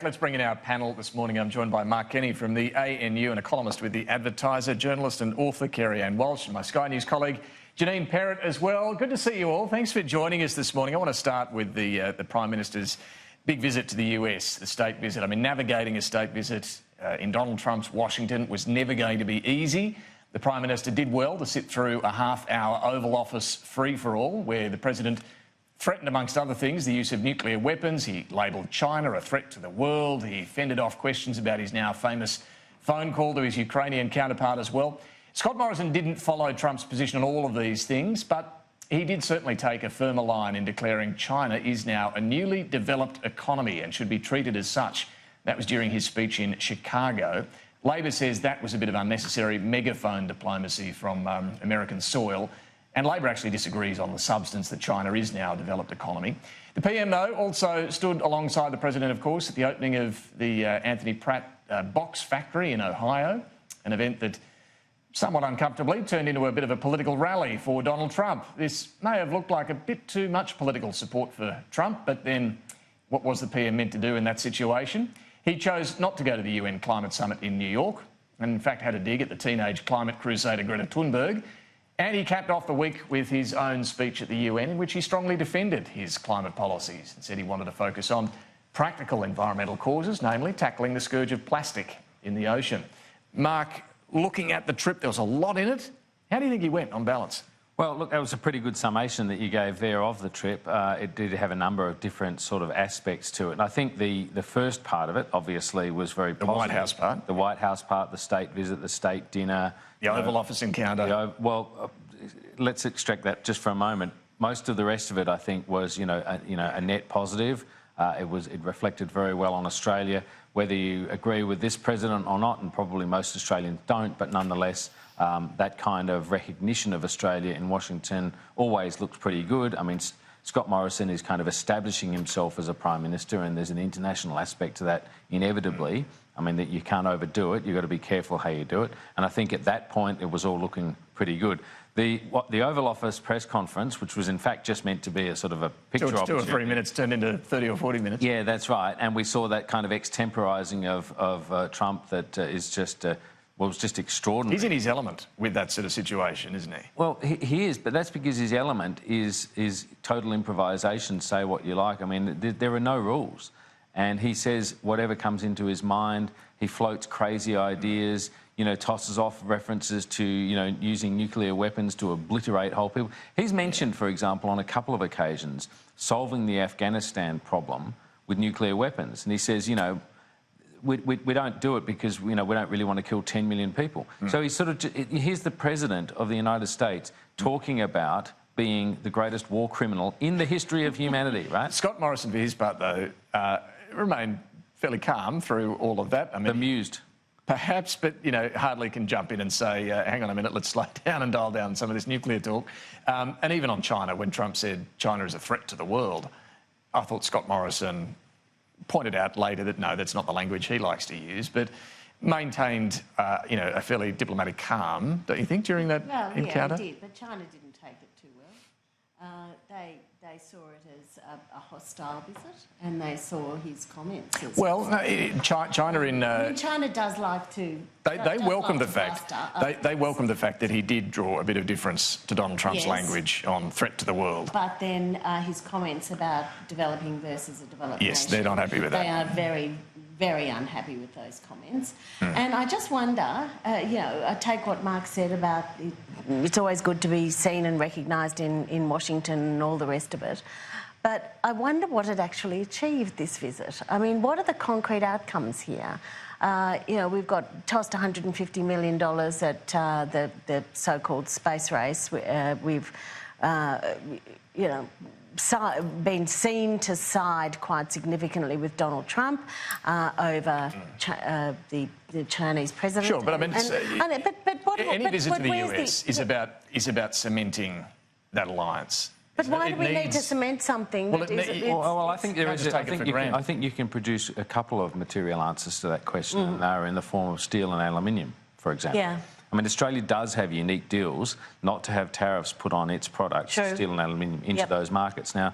Let's bring in our panel this morning. I'm joined by Mark Kenny from the ANU and a columnist with The Advertiser, journalist and author Kerry-Anne Walsh, and my Sky News colleague Janine Perrett as well. Good to see you all. Thanks for joining us this morning. I want to start with the Prime Minister's big visit to the US, the state visit. I mean, navigating a state visit in Donald Trump's Washington was never going to be easy. The Prime Minister did well to sit through a half-hour Oval Office free-for-all where the President threatened, amongst other things, the use of nuclear weapons. He labelled China a threat to the world. He fended off questions about his now famous phone call to his Ukrainian counterpart as well. Scott Morrison didn't follow Trump's position on all of these things, but he did certainly take a firmer line in declaring China is now a newly developed economy and should be treated as such. That was during his speech in Chicago. Labor says that was a bit of unnecessary megaphone diplomacy from American soil. And Labor actually disagrees on the substance that China is now a developed economy. The PM, though, also stood alongside the President, of course, at the opening of the Anthony Pratt box factory in Ohio, an event that somewhat uncomfortably turned into a bit of a political rally for Donald Trump. This may have looked like a bit too much political support for Trump, but then what was the PM meant to do in that situation? He chose not to go to the UN Climate Summit in New York, and in fact had a dig at the teenage climate crusader Greta Thunberg. And he capped off the week with his own speech at the UN in which he strongly defended his climate policies and said he wanted to focus on practical environmental causes, namely tackling the scourge of plastic in the ocean. Mark, looking at the trip, there was a lot in it. How do you think he went on balance? Well, look, that was a pretty good summation that you gave there of the trip. It did have a number of different sort of aspects to it. And I think the first part of it, obviously, was very positive. The White House part? The White House part, the state visit, the state dinner. The Oval Office encounter. Let's extract that just for a moment. Most of the rest of it, I think, was, a net positive. It reflected very well on Australia. Whether you agree with this president or not, and probably most Australians don't, but nonetheless, that kind of recognition of Australia in Washington always looks pretty good. I mean, Scott Morrison is kind of establishing himself as a Prime Minister, and there's an international aspect to that inevitably. I mean, that you can't overdo it. You've got to be careful how you do it. And I think at that point, it was all looking pretty good. The Oval Office press conference, which was in fact just meant to be a sort of a picture opportunity. 2 or 3 minutes turned into 30 or 40 minutes. Yeah, that's right. And we saw that kind of extemporising of Trump that is just... was just extraordinary. He's in his element with that sort of situation, isn't he? Well, he is, but that's because his element is total improvisation, say what you like. I mean, there are no rules. And he says whatever comes into his mind. He floats crazy ideas, tosses off references to, using nuclear weapons to obliterate whole people. He's mentioned, for example, on a couple of occasions, solving the Afghanistan problem with nuclear weapons. And he says, we don't do it because, we don't really want to kill 10 million people. So here's the President of the United States talking about being the greatest war criminal in the history of humanity, right? Scott Morrison, for his part, though, remained fairly calm through all of that. I mean, amused. Perhaps, but, hardly can jump in and say, hang on a minute, let's slow down and dial down some of this nuclear talk. And even on China, when Trump said China is a threat to the world, I thought Scott Morrison pointed out later that, no, that's not the language he likes to use, but maintained, a fairly diplomatic calm, don't you think, during that encounter? Yeah, he did, but China didn't take it too well. They saw it as a hostile visit, and they saw his comments as well. China in China does like to. They welcome the fact. They welcome the fact that he did draw a bit of difference to Donald Trump's language on threat to the world. But then his comments about developing versus a developed nation, they're not happy with that. They are very, very unhappy with those comments. And I just wonder, I take what Mark said about it's always good to be seen and recognised in Washington and all the rest of it. But I wonder what it actually achieved, this visit. I mean, what are the concrete outcomes here? We've got tossed $150 million at the so-called space race. We've, been seen to side quite significantly with Donald Trump over the Chinese president. Sure, but I mean, any visit to the US is about cementing that alliance. But why do we need to cement something? I think there is. I think you can produce a couple of material answers to that question, and they're in the form of steel and aluminium, for example. Yeah. I mean, Australia does have unique deals not to have tariffs put on its products, steel and aluminium, into those markets. Now,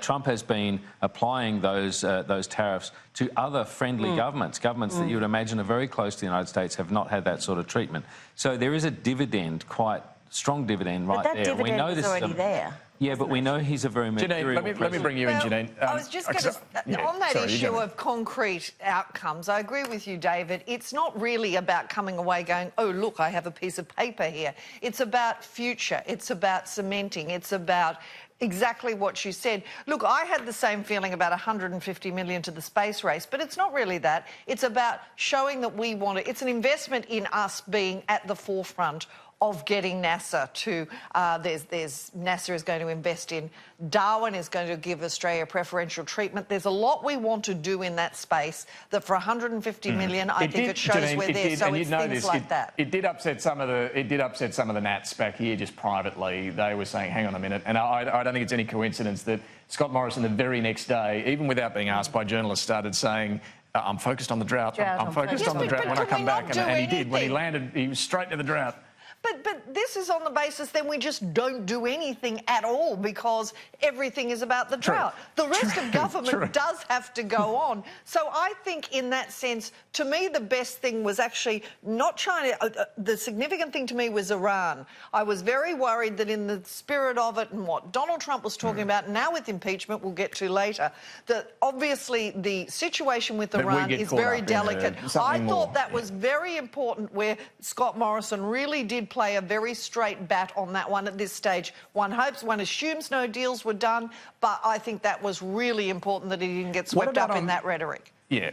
Trump has been applying those tariffs to other friendly governments that you would imagine are very close to the United States, have not had that sort of treatment. So there is a dividend, quite strong dividend right there. But that dividend we know is already there. Yeah, but we know he's a very mercurial Janine, let me bring you in, Janine. I was just going to... on that issue of concrete outcomes, I agree with you, David. It's not really about coming away going, oh, look, I have a piece of paper here. It's about future. It's about cementing. It's about exactly what you said. Look, I had the same feeling about 150 million to the space race, but it's not really that. It's about showing that we want to... It's an investment in us being at the forefront of getting NASA to... NASA is going to invest in Darwin, is going to give Australia preferential treatment. There's a lot we want to do in that space that for 150 million, I think it shows Janine, we're there. So it's things like that. It did upset some of the Nats back here just privately. They were saying, hang on a minute. And I don't think it's any coincidence that Scott Morrison the very next day, even without being asked by journalists, started saying, I'm focused on the drought. I'm focused on the drought when I come back. And he did. When he landed, he was straight to the drought. But this is on the basis then we just don't do anything at all because everything is about the drought. The rest of government does have to go on. So I think in that sense, to me, the best thing was actually not China. The significant thing to me was Iran. I was very worried that in the spirit of it and what Donald Trump was talking about, now with impeachment, we'll get to later, that obviously the situation with Iran is very delicate. I thought that was very important where Scott Morrison really did play a very straight bat on that one at this stage. One hopes, one assumes no deals were done, but I think that was really important that he didn't get swept up in that rhetoric. Yeah.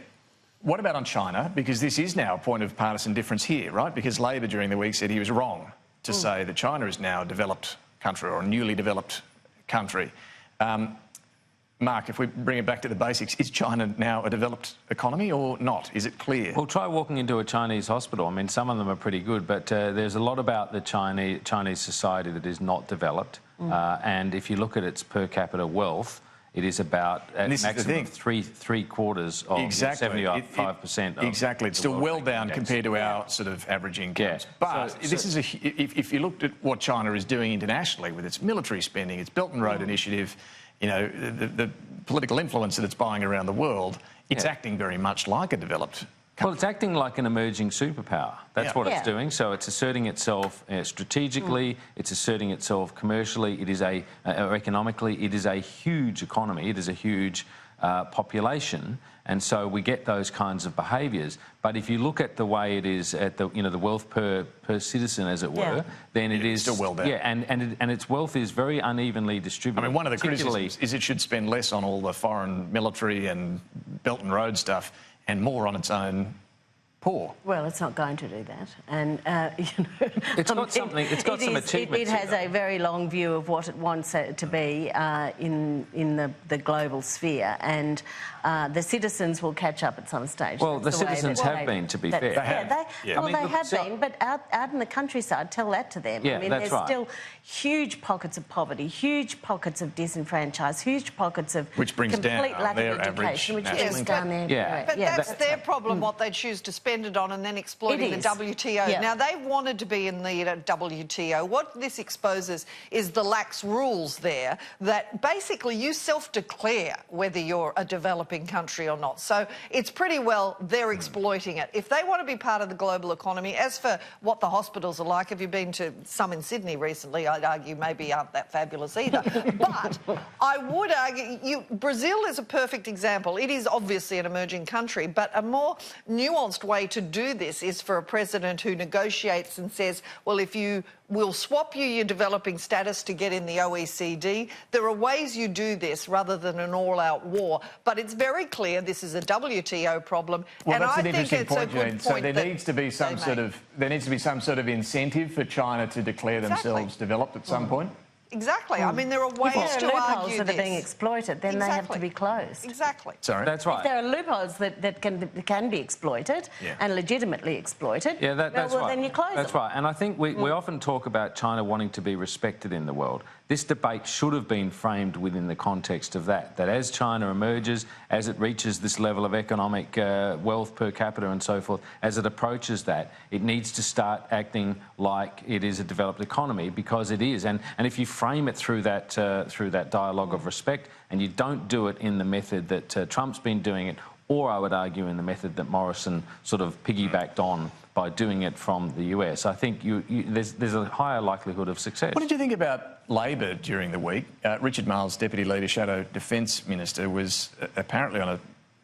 What about on China? Because this is now a point of partisan difference here, right? Because Labor during the week said he was wrong to say that China is now a developed country or a newly developed country. Mark, if we bring it back to the basics, is China now a developed economy or not? Is it clear? Well, try walking into a Chinese hospital. I mean, some of them are pretty good, but there's a lot about the Chinese society that is not developed. And if you look at its per capita wealth, it is about at maximum three quarters of 75%. Exactly, it's still well down compared to our sort of average incomes. Yeah. But if you looked at what China is doing internationally with its military spending, its Belt and Road Initiative, you know, the political influence that it's buying around the world, it's acting very much like a developed country. Well, it's acting like an emerging superpower. That's what it's doing. So it's asserting itself strategically, it's asserting itself commercially, it is or economically. It is a huge economy, it is a huge population, and so we get those kinds of behaviours. But if you look at the way it is at the the wealth per citizen, as it were, then it is still well down. Yeah, and its wealth is very unevenly distributed. I mean, one of the criticisms is it should spend less on all the foreign military and Belt and Road stuff and more on its own poor. Well, it's not going to do that, and it's got something. It's got some achievements. It has a very long view of what it wants it to be in the global sphere, and the citizens will catch up at some stage. Well, the citizens have been, to be fair. They have been, but out in the countryside, tell that to them. Yeah, I mean, that's there's still huge pockets of poverty, huge pockets of disenfranchised, huge pockets of complete lack of education, which brings down their... Yeah, but that's their problem, what they choose to spend it on and then exploiting the WTO. Yeah. Now, they wanted to be in the WTO. What this exposes is the lax rules there that basically you self-declare whether you're a developing country or not. So it's pretty well they're exploiting it. If they want to be part of the global economy, as for what the hospitals are like, have you been to some in Sydney recently? I'd argue maybe aren't that fabulous either. But I would argue Brazil is a perfect example. It is obviously an emerging country, but a more nuanced way to do this is for a president who negotiates and says, well, if you will swap your developing status to get in the OECD, there are ways you do this rather than an all-out war. But it's very clear this is a WTO problem. Well, and that's I an think interesting it's point, a good Jane. So there needs to be some sort of incentive for China to declare themselves developed at some point. Exactly. I mean, there are ways to argue that are being exploited, then they have to be closed. Exactly. Sorry? That's right. If there are loopholes that can be exploited and legitimately exploited, that's right. then you close That's them. right. And I think we often talk about China wanting to be respected in the world. this debate should have been framed within the context of that as China emerges, as it reaches this level of economic wealth per capita and so forth, as it approaches that, it needs to start acting like it is a developed economy, because it is. And if you frame it through that dialogue of respect, and you don't do it in the method that Trump's been doing it, or I would argue in the method that Morrison sort of piggybacked on by doing it from the US, I think there's a higher likelihood of success. What did you think about Labor during the week? Richard Marles, Deputy Leader, Shadow Defence Minister, was apparently on a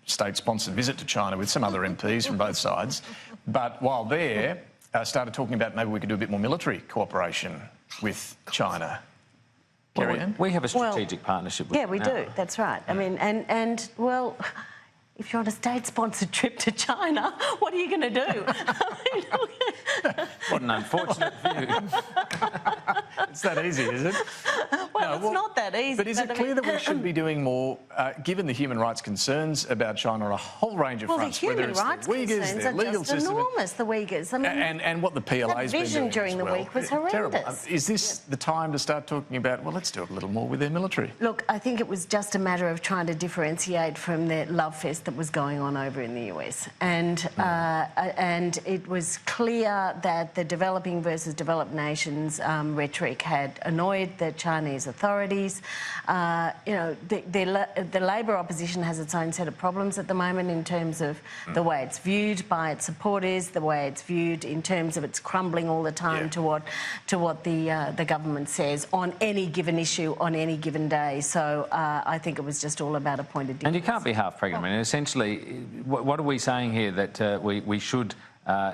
state-sponsored visit to China with some other MPs from both sides. But while there, started talking about maybe we could do a bit more military cooperation with China. Well, we have a strategic partnership with them. Yeah, we do. That's right. I mean, and well, if you're on a state-sponsored trip to China, what are you going to do? What an unfortunate view. It's that easy, is it? Well, it's not that easy. But is it clear that we should be doing more, given the human rights concerns about China on a whole range of fronts? Well, the human rights concerns are just enormous, the Uyghurs. I mean, and what the PLA's been doing vision during the week was horrendous. Terrible. Is this the time to start talking about, well, let's do it a little more with their military? Look, I think it was just a matter of trying to differentiate from the love fest that was going on over in the US. And it was clear that the developing versus developed nations rhetoric had annoyed the Chinese authorities. You know, the Labor opposition has its own set of problems at the moment in terms of the way it's viewed by its supporters, the way it's viewed in terms of it's crumbling all the time to what the government says on any given issue on any given day. So I think it was just all about a point of difference. And you can't be half pregnant. I mean, essentially, what are we saying here? That we should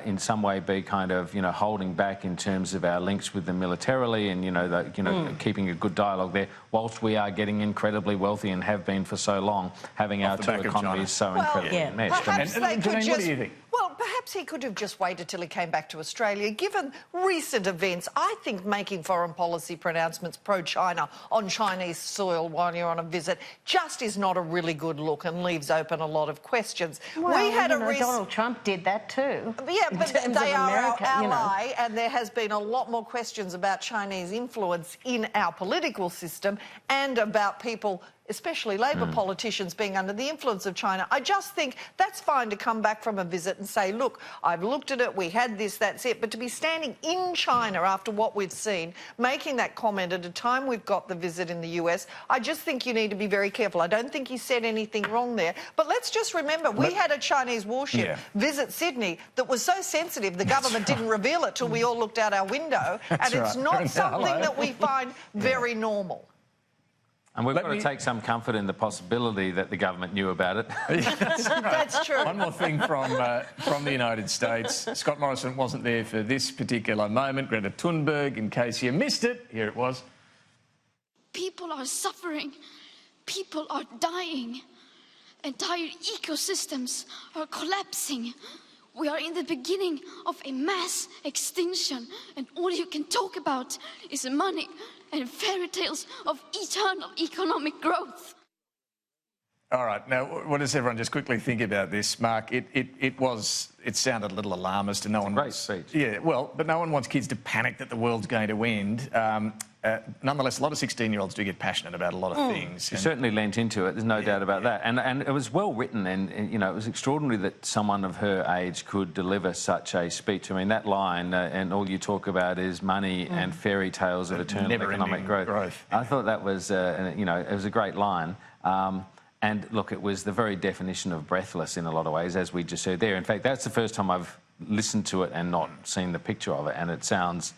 in some way be kind of, you know, holding back in terms of our links with them militarily, and, you know, keeping a good dialogue there, whilst we are getting incredibly wealthy and have been for so long, having our two economies so incredibly enmeshed. Perhaps they could Janine, what do you think? Well, perhaps he could have just waited till he came back to Australia. Given recent events, I think making foreign policy pronouncements pro-China on Chinese soil while you're on a visit just is not a really good look and leaves open a lot of questions. Well, we had Donald Trump did that too. Yeah, but they are our ally, and there has been a lot more questions about Chinese influence in our political system and about people, especially Labor politicians, being under the influence of China. I just think that's fine to come back from a visit and say, look, I've looked at it, we had this, that's it. But to be standing in China after what we've seen, making that comment at a time we've got the visit in the US, I just think you need to be very careful. I don't think he said anything wrong there. But let's just remember, we had a Chinese warship visit Sydney that was so sensitive the government didn't reveal it till we all looked out our window. And it's not something that we find very normal. And we've got to take some comfort in the possibility that the government knew about it. That's true. One more thing from the United States. Scott Morrison wasn't there for this particular moment. Greta Thunberg, in case you missed it, here it was. People are suffering. People are dying. Entire ecosystems are collapsing. We are in the beginning of a mass extinction, and all you can talk about is money and fairy tales of eternal economic growth. All right, now what does everyone just quickly think about this, Mark? It sounded a little alarmist, and no one wants... Great speech. Yeah, well, but no one wants kids to panic that the world's going to end. Nonetheless, a lot of 16-year-olds do get passionate about a lot of things. She certainly lent into it, there's no doubt about that. And it was well written, and, you know, it was extraordinary that someone of her age could deliver such a speech. I mean, that line, and all you talk about is money and fairy tales of eternal economic growth. I thought that was, you know, it was a great line. And look, it was the very definition of breathless in a lot of ways, as we just heard there. In fact, that's the first time I've listened to it and not seen the picture of it, and it sounds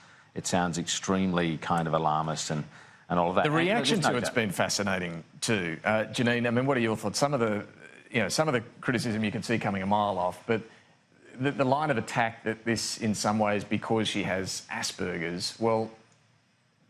extremely kind of alarmist and all of that. The reaction to it's been fascinating too. Janine, I mean, what are your thoughts? Some of the criticism you can see coming a mile off, but the line of attack that this, in some ways, because she has Asperger's, well,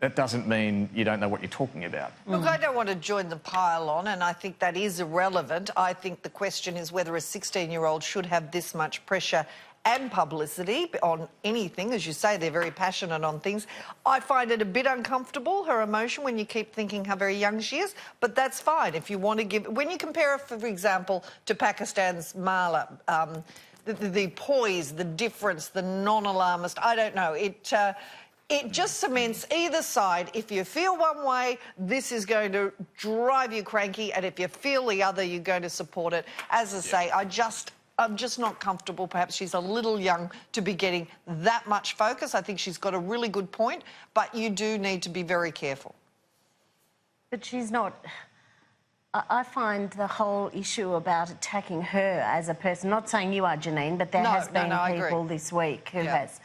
that doesn't mean you don't know what you're talking about. Look, I don't want to join the pile on, and I think that is irrelevant. I think the question is whether a 16-year-old should have this much pressure and publicity on anything. As you say, they're very passionate on things. I find it a bit uncomfortable, her emotion, when you keep thinking how very young she is, but that's fine. If you want to give... When you compare her, for example, to Pakistan's Mala, the poise, the difference, the non-alarmist, I don't know, It just cements either side. If you feel one way, this is going to drive you cranky, and if you feel the other, you're going to support it. As I say, I'm just not comfortable. Perhaps she's a little young to be getting that much focus. I think she's got a really good point, but you do need to be very careful. But she's not... I find the whole issue about attacking her as a person, not saying you are, Janine, but there has been people this week who has,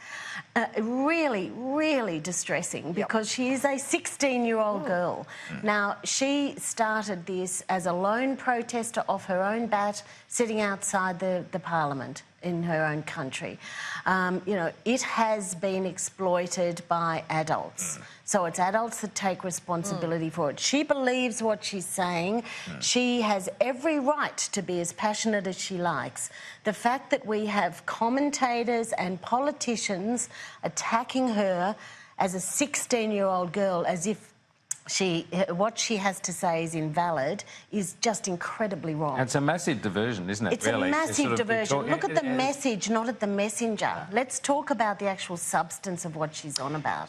really, really distressing, because she is a 16-year-old girl. Now, she started this as a lone protester off her own bat, sitting outside the Parliament in her own country. You know, it has been exploited by adults. So it's adults that take responsibility for it. She believes what she's saying. She has every right to be as passionate as she likes. The fact that we have commentators and politicians attacking her as a 16-year-old girl, as if what she has to say is invalid, is just incredibly wrong. And it's a massive diversion, isn't it? It's really? a massive diversion. Look at the it, message, not at the messenger. Let's talk about the actual substance of what she's on about.